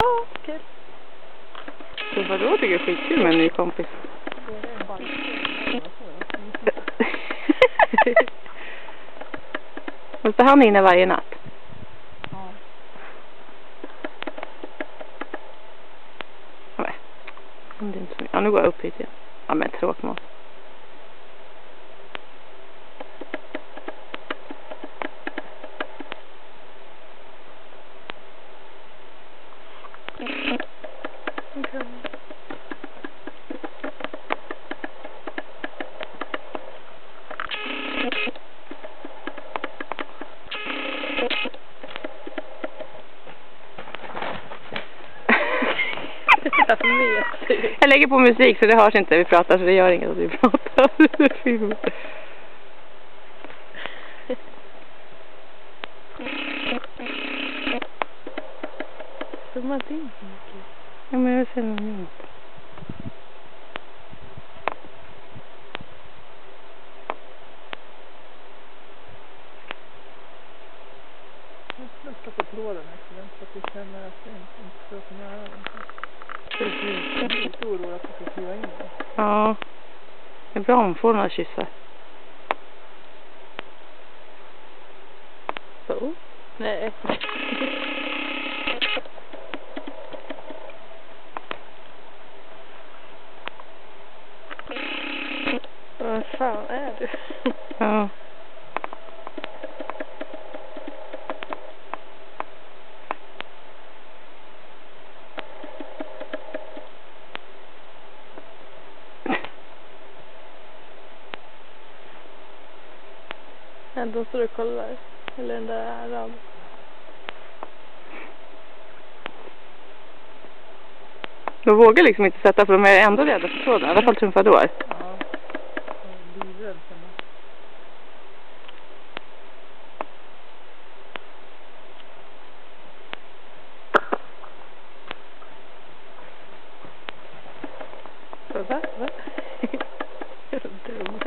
Ja, kul. Så vadå, tycker jag är skitkul med en ny kompis. Måste han inne varje natt? Ja. Nej. Det är inte så mycket. Ja, nu går jag upp hit igen. Ja, men tråkmål. Jag lägger på musik så det hörs inte. Vi pratar så det gör inget att vi pratar. Zooma inte in så mycket. Ja, men jag vill se något nytt. Jag snuttar på tråden här så att vi känner att det inte står för nära. Jag är lite orolig att vi ska kliva in där. Ja. Det är bra om man får några kyssar. Så? Nej. Vad fan är du? Ja. Ja, de står och kollar. Eller den där arab. De vågar liksom inte sätta för de är ändå rädda för tråden. I alla fall trumfador. Ja. Och livrädd för mig. Sådär, va? Dum.